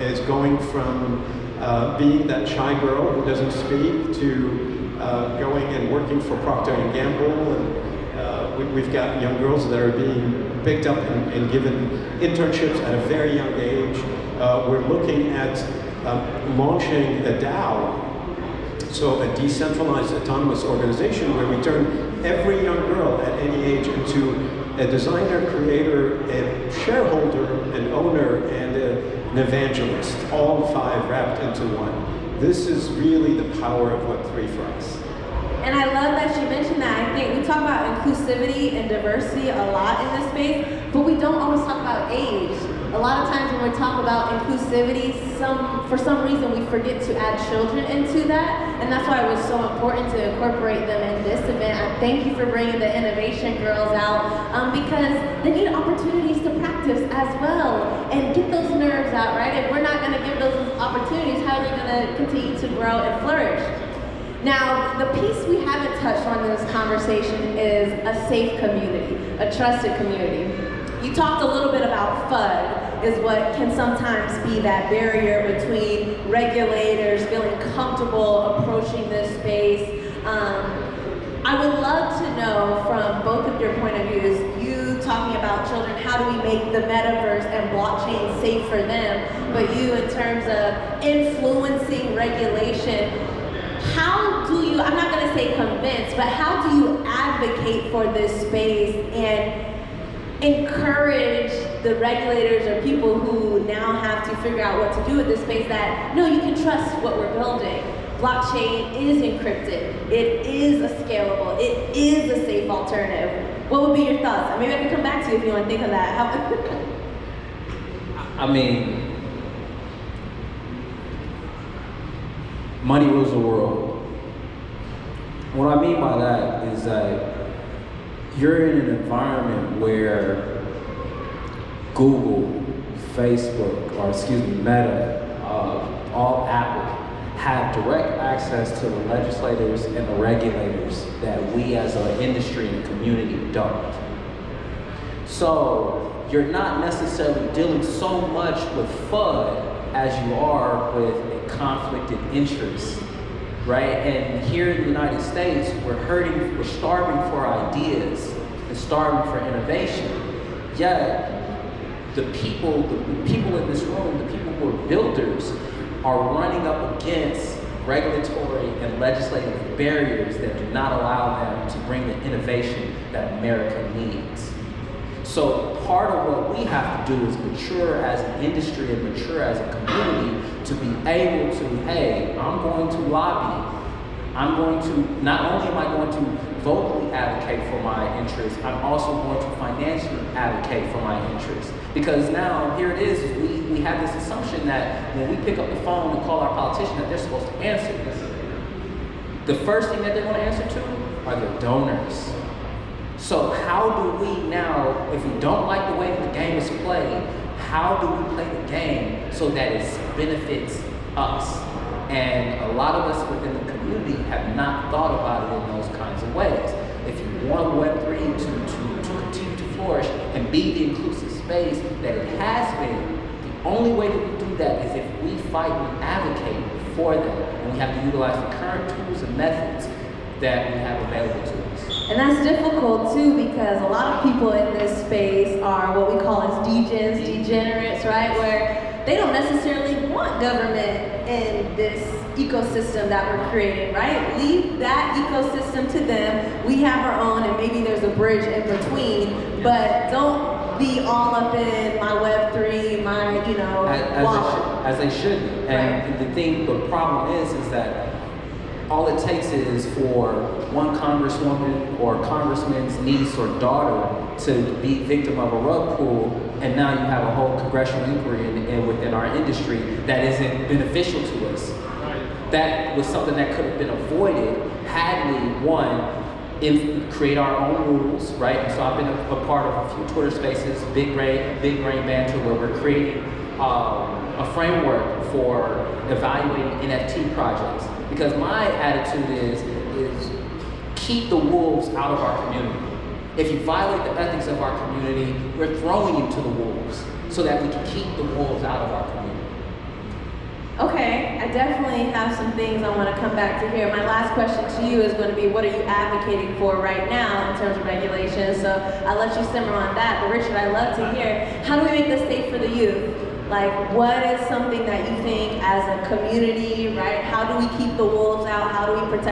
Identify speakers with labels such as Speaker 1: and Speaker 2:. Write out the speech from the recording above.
Speaker 1: Is going from being that shy girl who doesn't speak to going and working for Procter & Gamble, and we've got young girls that are being picked up and given internships at a very young age. We're looking at launching a DAO, so a decentralized autonomous organization where we turn every young girl at any age into a designer, creator, a shareholder, an owner, and an evangelist, all five wrapped into one. This is really the power of Web3 for us.
Speaker 2: And I love that you mentioned that. I think we talk about inclusivity and diversity a lot in this space, but we don't always talk about age. A lot of times when we talk about inclusivity, for some reason we forget to add children into that, and that's why it was so important to incorporate them in this event. I thank you for bringing the innovation girls out, because they need opportunities to practice as well and get those nerves out, right? If we're not going to give those opportunities, how are they going to continue to grow and flourish? Now, the piece we haven't touched on in this conversation is a safe community, a trusted community. You talked a little bit about FUD, is what can sometimes be that barrier between regulators feeling comfortable approaching this space. I would love to know from both of your point of views, you talking about children, how do we make the metaverse and blockchain safe for them, but you in terms of influencing regulation, how do you, I'm not gonna say convince, but how do you advocate for this space and encourage the regulators or people who now have to figure out what to do with this space that, no, you can trust what we're building. Blockchain is encrypted. It is a scalable. It is a safe alternative. What would be your thoughts? Maybe I can come back to you if you want to think of that.
Speaker 3: I mean, money rules the world. What I mean by that is that you're in an environment where Google, Facebook, or excuse me, Meta, all Apple, have direct access to the legislators and the regulators that we as an industry and community don't. So you're not necessarily dealing so much with FUD as you are with a conflict of interest, right? And here in the United States, we're starving for ideas and starving for innovation. Yet, the people in this room, the people who are builders, are running up against regulatory and legislative barriers that do not allow them to bring the innovation that America needs. So part of what we have to do is mature as an industry and mature as a community to be able to, hey, I'm going to lobby. I'm going to, not only am I going to vocally advocate for my interests, I'm also going to financially advocate for my interests. Because now, here it is, we have this assumption that when we pick up the phone and call our politician that they're supposed to answer this. The first thing that they're going to answer to are their donors. So how do we now, if we don't like the way the game is played, how do we play the game so that it benefits us? And a lot of us within the community have not thought about it in those kinds of ways. If you want Web3 to continue to flourish and be the inclusive space that it has been, the only way that we do that is if we fight and advocate for them. And we have to utilize the current tools and methods that we have available to us.
Speaker 2: And that's difficult too, because a lot of people in this space are what we call as degenerates, right? Where they don't necessarily want government in this ecosystem that we're creating, right? Leave that ecosystem to them. We have our own, and maybe there's a bridge in between, but don't be all up in my Web3, my,
Speaker 3: as they should. And right. The problem is that all it takes is for one congresswoman or congressman's niece or daughter to be victim of a rug pull, and now you have a whole congressional inquiry within our industry that isn't beneficial to us. Right. That was something that could have been avoided had we, create our own rules, right? And so I've been a part of a few Twitter spaces, Big Brain Banter, where we're creating a framework for evaluating NFT projects. Because my attitude is keep the wolves out of our community. If you violate the ethics of our community, we're throwing you to the wolves so that we can keep the wolves out of our community.
Speaker 2: I definitely have some things I want to come back to here. My last question to you is going to be, what are you advocating for right now in terms of regulations? So I'll let you simmer on that. But Richard, I'd love to hear, how do we make this safe for the youth? Like, what is something that you think as a community, right? How do we keep the wolves out? How do we protect